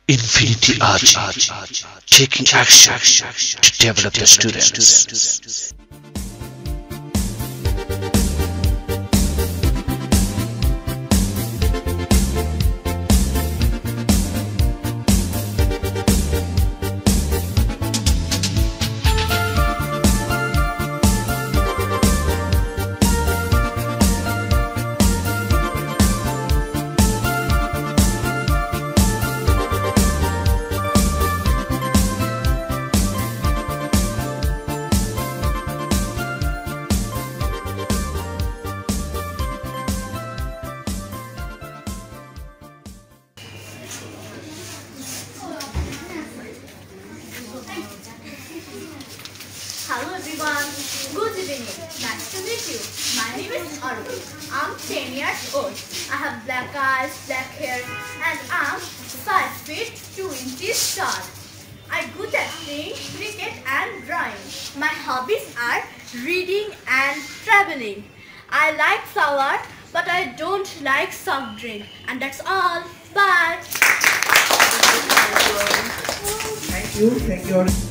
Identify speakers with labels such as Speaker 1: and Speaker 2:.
Speaker 1: Infinity RG, taking action to develop the students.
Speaker 2: Hello everyone, good evening, nice to meet you. My name is Aru. I'm 10 years old. I have black eyes, black hair and I'm 5 feet 2 inches tall. I good at playing cricket and drawing. My hobbies are reading and traveling. I like salad but I don't like soft drink. And that's all. Bye.
Speaker 3: Thank you.